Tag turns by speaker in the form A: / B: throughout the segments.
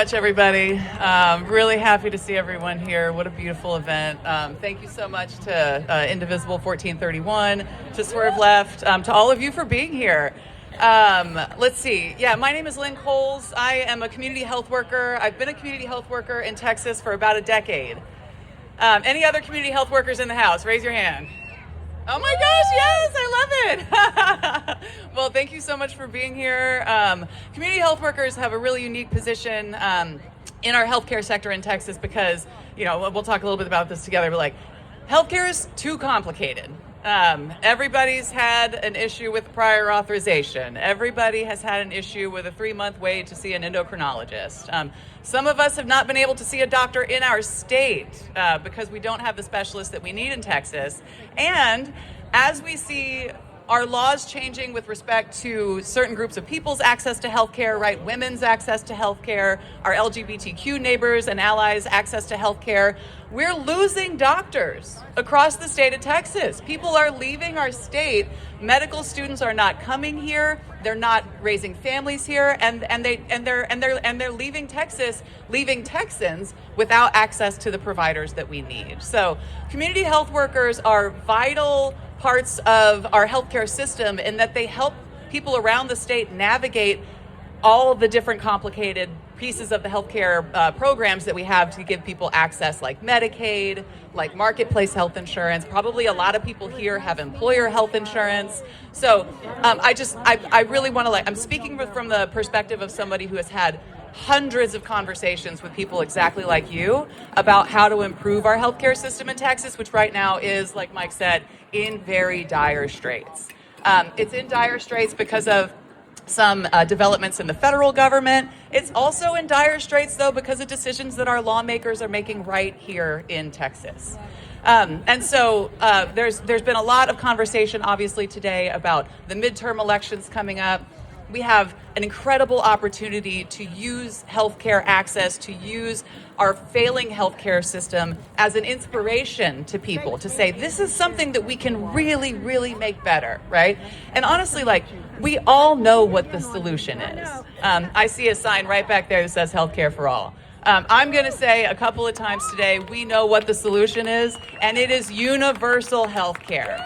A: Much, everybody. Really happy to see everyone here. What a beautiful event. Thank you so much to Indivisible 1431, to Swerve Left, to all of you for being here. Let's see. Yeah, my name is Lynn Cowles. I am a community health worker. I've been a community health worker in Texas for about a decade. Any other community health workers in the house? Raise your hand. Oh my gosh, yes, I love it. Well, thank you so much for being here. Community health workers have a really unique position in our healthcare sector in Texas because, we'll talk a little bit about this together, but healthcare is too complicated. Everybody's had an issue with prior authorization. Everybody has had an issue with a 3-month wait to see an endocrinologist. Some of us have not been able to see a doctor in our state because we don't have the specialists that we need in Texas. And as we see our laws changing with respect to certain groups of people's access to healthcare, right? Women's access to healthcare, our LGBTQ neighbors and allies' access to healthcare. We're losing doctors across the state of Texas. People are leaving our state. Medical students are not coming here. They're not raising families here, and they're leaving Texas, leaving Texans without access to the providers that we need. So, community health workers are vital parts of our healthcare system in that they help people around the state navigate all the different complicated pieces of the healthcare programs that we have to give people access, like Medicaid, like marketplace health insurance. Probably a lot of people here have employer health insurance. So I really want to I'm speaking from the perspective of somebody who has had hundreds of conversations with people exactly like you about how to improve our healthcare system in Texas, which right now is, like Mike said, in very dire straits. It's in dire straits because of some developments in the federal government. It's also in dire straits, though, because of decisions that our lawmakers are making right here in Texas. And so there's been a lot of conversation, obviously, today about the midterm elections coming up. We have an incredible opportunity to use healthcare access, to use our failing healthcare system as an inspiration to people to say, this is something that we can really, really make better, right? And honestly, we all know what the solution is. I see a sign right back there that says healthcare for all. I'm going to say a couple of times today, we know what the solution is, and it is universal healthcare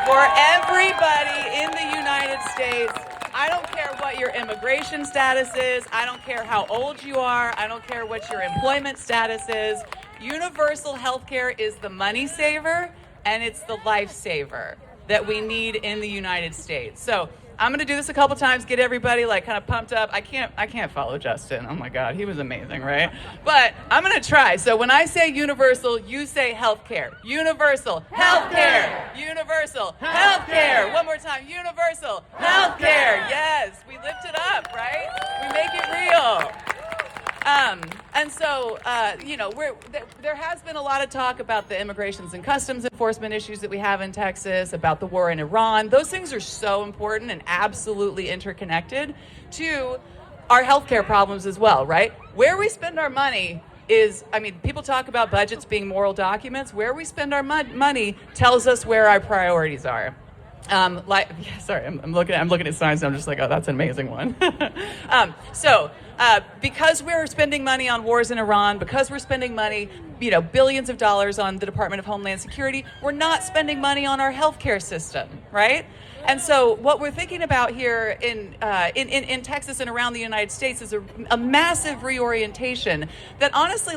A: for everybody in the United States. I don't care what your immigration status is. I don't care how old you are. I don't care what your employment status is. Universal healthcare is the money saver, and it's the life saver that we need in the United States. So I'm going to do this a couple times, get everybody kind of pumped up. I can't follow Justin. Oh my God, he was amazing, right? But I'm going to try. So when I say universal, you say healthcare. Universal healthcare. Universal healthcare. One more time. Universal healthcare. Yes, we lift it up, right? We make it real. And so, there has been a lot of talk about the immigrations and customs enforcement issues that we have in Texas, about the war in Iran. Those things are so important and absolutely interconnected to our healthcare problems as well, right? Where we spend our money is, people talk about budgets being moral documents. Where we spend our money tells us where our priorities are. I'm looking at signs and I'm just like, oh, that's an amazing one. Because we're spending money on wars in Iran, because we're spending money, billions of dollars on the Department of Homeland Security, we're not spending money on our healthcare system, right? And so what we're thinking about here in Texas and around the United States is a massive reorientation that honestly,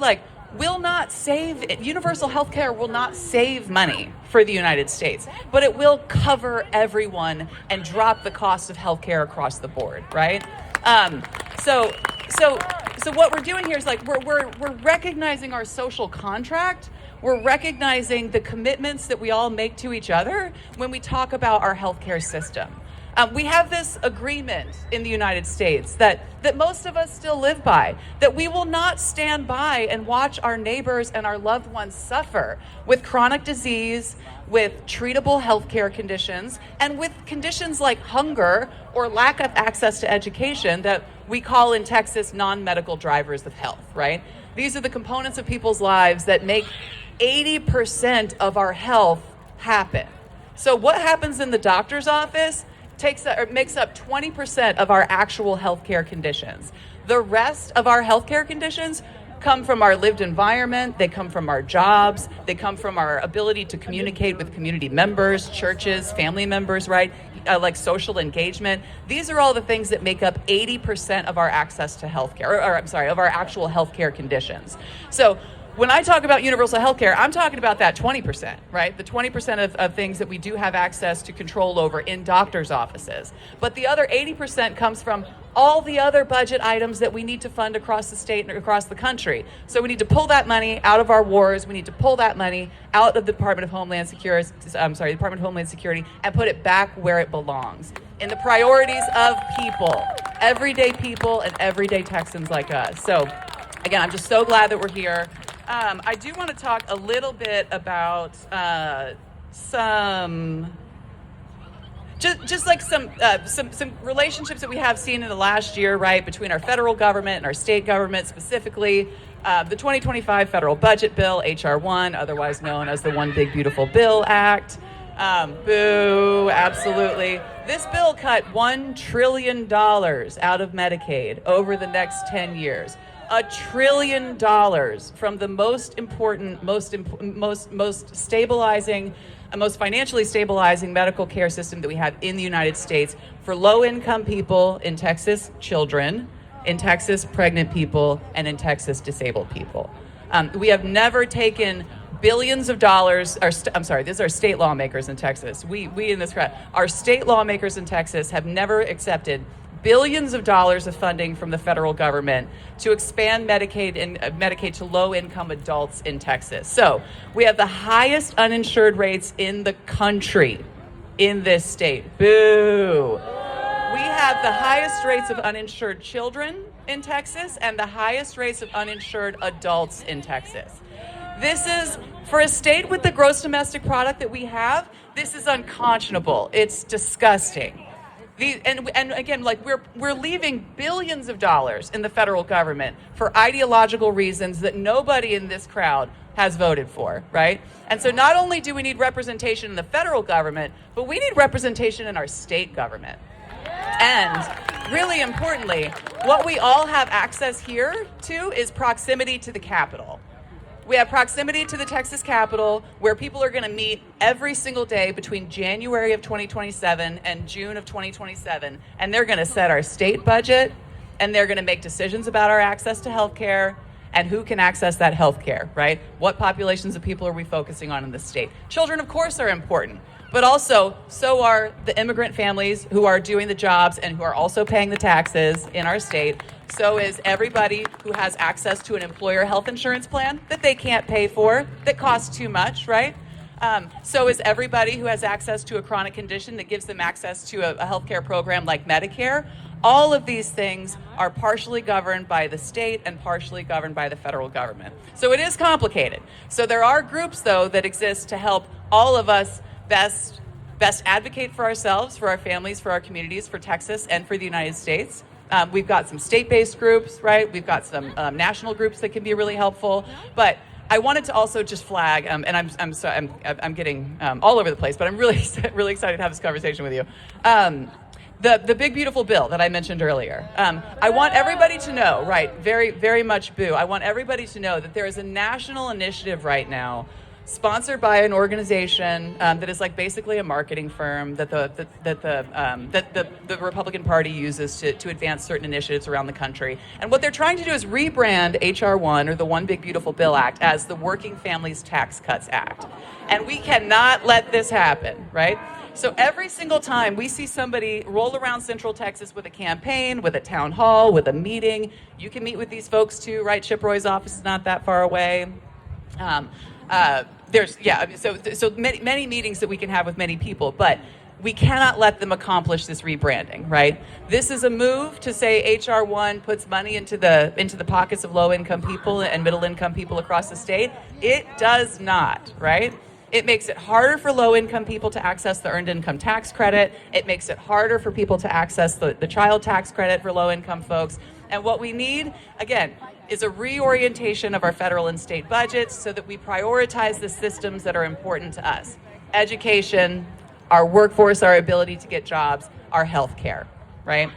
A: will not save it. Universal health care will not save money for the United States, but it will cover everyone and drop the cost of health care across the board, right? So what we're doing here is we're recognizing our social contract. We're recognizing the commitments that we all make to each other when we talk about our healthcare system. We have this agreement in the United States that most of us still live by, that we will not stand by and watch our neighbors and our loved ones suffer with chronic disease, with treatable healthcare conditions, and with conditions like hunger or lack of access to education that we call in Texas non-medical drivers of health, right? These are the components of people's lives that make 80% of our health happen. So what happens in the doctor's office makes up 20% of our actual healthcare conditions. The rest of our healthcare conditions come from our lived environment, they come from our jobs, they come from our ability to communicate with community members, churches, family members, right? Like social engagement. These are all the things that make up 80% of our access to healthcare, or I'm sorry, of our actual healthcare conditions. So when I talk about universal healthcare, I'm talking about that 20%, right? The 20% of things that we do have access to control over in doctors' offices. But the other 80% comes from all the other budget items that we need to fund across the state and across the country. So we need to pull that money out of our wars. We need to pull that money out of the Department of Homeland Security, and put it back where it belongs, in the priorities of people, and everyday Texans like us. So again, I'm just so glad that we're here. I do want to talk a little bit about some relationships that we have seen in the last year, right, between our federal government and our state government, specifically the 2025 federal budget bill, H.R. 1, otherwise known as the One Big Beautiful Bill Act. Boo, absolutely. This bill cut $1 trillion out of Medicaid over the next 10 years. $1 trillion from the most important, most stabilizing, most financially stabilizing medical care system that we have in the United States for low-income people in Texas, children, in Texas, pregnant people, and in Texas, disabled people. We have never taken billions of dollars, these are state lawmakers in Texas. We in this crowd, our state lawmakers in Texas have never accepted billions of dollars of funding from the federal government to expand Medicaid to low-income adults in Texas. So we have the highest uninsured rates in the country in this state. Boo. We have the highest rates of uninsured children in Texas and the highest rates of uninsured adults in Texas. This is, for a state with the gross domestic product that we have, this is unconscionable. It's disgusting. And again, like we're leaving billions of dollars in the federal government for ideological reasons that nobody in this crowd has voted for, right? And so not only do we need representation in the federal government, but we need representation in our state government. And really importantly, what we all have access here to is proximity to the Capitol. We have proximity to the Texas Capitol, where people are going to meet every single day between January of 2027 and June of 2027, and they're going to set our state budget, and they're going to make decisions about our access to health care and who can access that health care, right? What populations of people are we focusing on in the state? Children, of course, are important, but also so are the immigrant families who are doing the jobs and who are also paying the taxes in our state. So is everybody who has access to an employer health insurance plan that they can't pay for, that costs too much, right? So is everybody who has access to a chronic condition that gives them access to a healthcare program like Medicare. All of these things are partially governed by the state and partially governed by the federal government. So it is complicated. So there are groups, though, that exist to help all of us best advocate for ourselves, for our families, for our communities, for Texas, and for the United States. We've got some state-based groups, right? We've got some national groups that can be really helpful. But I wanted to also just flag, and I'm getting all over the place, but I'm really really excited to have this conversation with you. The big beautiful bill that I mentioned earlier. I want everybody to know, right? Very very much boo. I want everybody to know that there is a national initiative right now, sponsored by an organization that is like basically a marketing firm that the Republican Party uses to advance certain initiatives around the country. And what they're trying to do is rebrand H.R. 1, or the One Big Beautiful Bill Act, as the Working Families Tax Cuts Act. And we cannot let this happen, right? So every single time we see somebody roll around Central Texas with a campaign, with a town hall, with a meeting, you can meet with these folks too, right? Chip Roy's office is not that far away. So many meetings that we can have with many people, but we cannot let them accomplish this rebranding, right? This is a move to say H.R. 1 puts money into the pockets of low-income people and middle-income people across the state. It does not, right? It makes it harder for low-income people to access the Earned Income Tax Credit. It makes it harder for people to access the child tax credit for low-income folks. And what we need, again, is a reorientation of our federal and state budgets so that we prioritize the systems that are important to us. Education, our workforce, our ability to get jobs, our health care, right?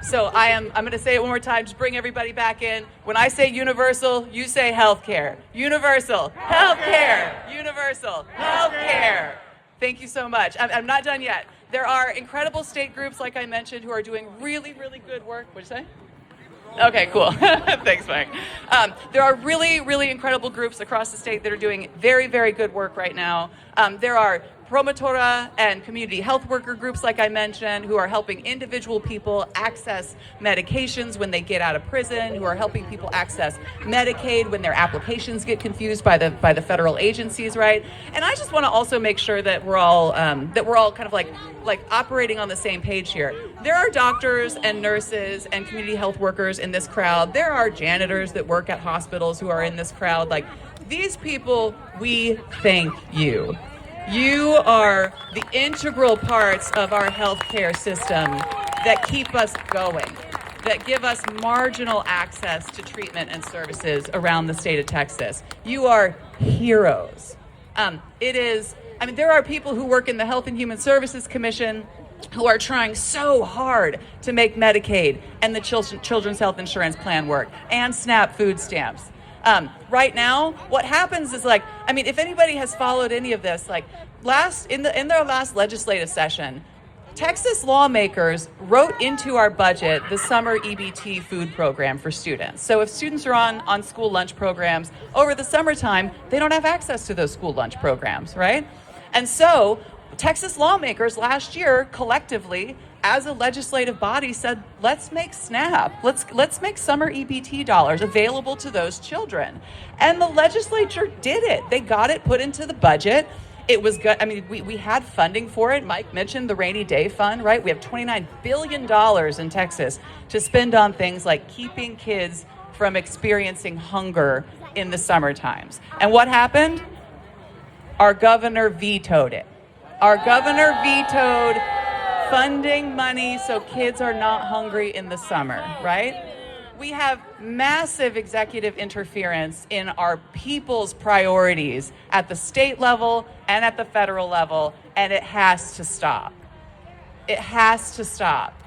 A: So I'm going to say it one more time, just bring everybody back in. When I say universal, you say healthcare. Universal healthcare. Universal healthcare. Thank you so much. I'm not done yet. There are incredible state groups, like I mentioned, who are doing really, really good work. What'd you say? Okay, cool. Thanks, Mike. There are really, really incredible groups across the state that are doing very, very good work right now. There are promotora and community health worker groups, like I mentioned, who are helping individual people access medications when they get out of prison, who are helping people access Medicaid when their applications get confused by the federal agencies, right? And I just want to also make sure that we're all kind of like operating on the same page here. There are doctors and nurses and community health workers in this crowd. There are janitors that work at hospitals who are in this crowd. Like, these people, we thank you. You are the integral parts of our healthcare system that keep us going, that give us marginal access to treatment and services around the state of Texas. You are heroes. There are people who work in the Health and Human Services Commission who are trying so hard to make Medicaid and the Children's Health Insurance Plan work, and SNAP food stamps. Right now, what happens is, if anybody has followed any of this, in their last legislative session, Texas lawmakers wrote into our budget the summer EBT food program for students. So if students are on school lunch programs over the summertime, they don't have access to those school lunch programs, right? And so Texas lawmakers last year collectively, as a legislative body, said, let's make SNAP, let's make summer EBT dollars available to those children. And the legislature did it. They got it put into the budget. It was good. We had funding for it. Mike mentioned the rainy day fund, right? We have $29 billion in Texas to spend on things like keeping kids from experiencing hunger in the summer times. And what happened? Our governor vetoed it. Our governor vetoed funding money so kids are not hungry in the summer, right? We have massive executive interference in our people's priorities at the state level and at the federal level, and it has to stop. It has to stop.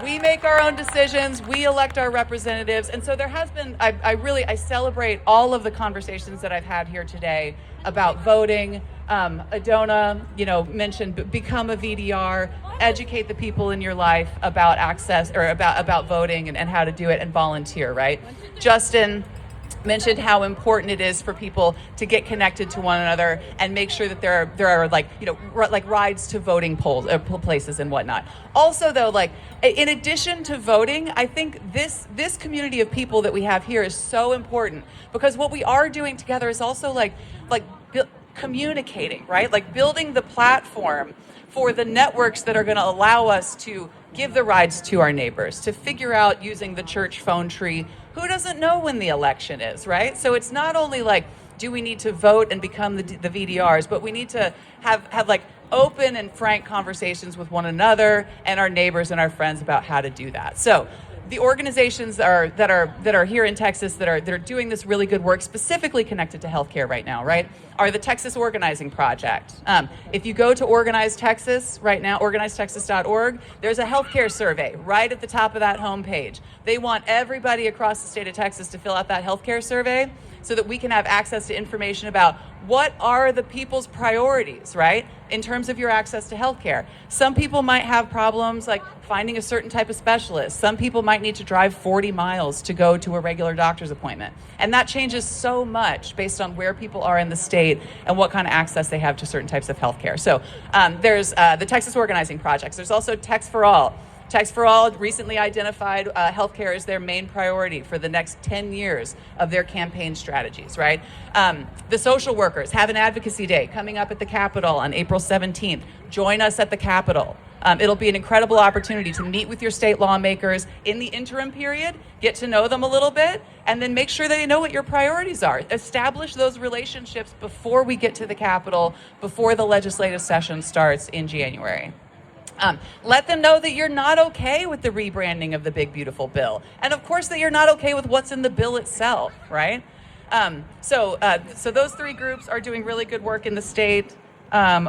A: We make our own decisions, we elect our representatives, and so there has been, I celebrate all of the conversations that I've had here today about voting. Adona, mentioned become a VDR, educate the people in your life about access, or about voting and how to do it, and volunteer, right? Justin mentioned how important it is for people to get connected to one another and make sure that there are rides to voting polls, places and whatnot. Also, though, in addition to voting, I think this community of people that we have here is so important, because what we are doing together is also communicating, right? Building the platform for the networks that are going to allow us to give the rides to our neighbors, to figure out, using the church phone tree, who doesn't know when the election is, right? So it's not only do we need to vote and become the VDRs, but we need to have open and frank conversations with one another and our neighbors and our friends about how to do that. So the organizations that are here in Texas that are doing this really good work, specifically connected to healthcare right now, right, are the Texas Organizing Project. If you go to Organize Texas right now, organizetexas.org, there's a healthcare survey right at the top of that homepage. They want everybody across the state of Texas to fill out that healthcare survey so that we can have access to information about what are the people's priorities, right, in terms of your access to healthcare. Some people might have problems finding a certain type of specialist. Some people might need to drive 40 miles to go to a regular doctor's appointment. And that changes so much based on where people are in the state and what kind of access they have to certain types of healthcare. So there's the Texas Organizing Projects. There's also Text for All. Text for All recently identified healthcare as their main priority for the next 10 years of their campaign strategies, right? The social workers have an advocacy day coming up at the Capitol on April 17th. Join us at the Capitol. It'll be an incredible opportunity to meet with your state lawmakers in the interim period, get to know them a little bit, and then make sure that they know what your priorities are. Establish those relationships before we get to the Capitol, before the legislative session starts in January. Let them know that you're not okay with the rebranding of the big, beautiful bill. And of course that you're not okay with what's in the bill itself, right? So those three groups are doing really good work in the state. Some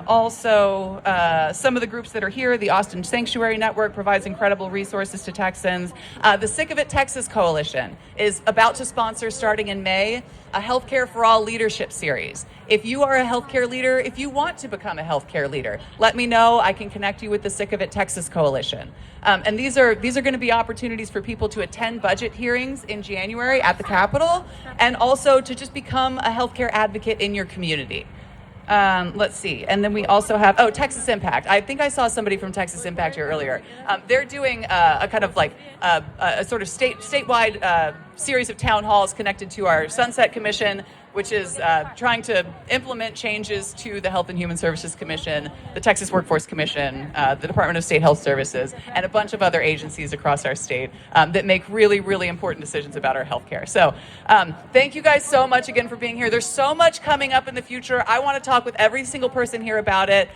A: of the groups that are here, the Austin Sanctuary Network provides incredible resources to Texans. The Sick of It Texas Coalition is about to sponsor, starting in May, a Healthcare for All leadership series. If you are a healthcare leader, if you want to become a healthcare leader, let me know. I can connect you with the Sick of It Texas Coalition. And these are going to be opportunities for people to attend budget hearings in January at the Capitol, and also to just become a healthcare advocate in your community. Let's see. And then we also have, Texas Impact. I think I saw somebody from Texas Impact here earlier. They're doing a kind of like a sort of statewide series of town halls connected to our Sunset Commission, which is trying to implement changes to the Health and Human Services Commission, the Texas Workforce Commission, the Department of State Health Services, and a bunch of other agencies across our state that make really, really important decisions about our healthcare. So thank you guys so much again for being here. There's so much coming up in the future. I want to talk with every single person here about it.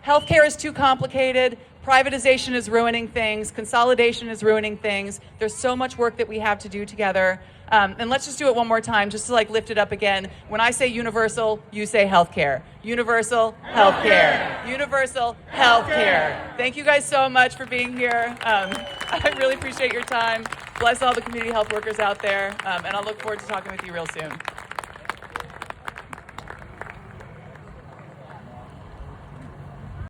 A: Healthcare is too complicated. Privatization is ruining things. Consolidation is ruining things. There's so much work that we have to do together. And let's just do it one more time, just to like lift it up again. When I say universal, you say healthcare. Universal healthcare. Universal healthcare. Thank you guys so much for being here. I really appreciate your time. Bless all the community health workers out there. And I'll look forward to talking with you real soon.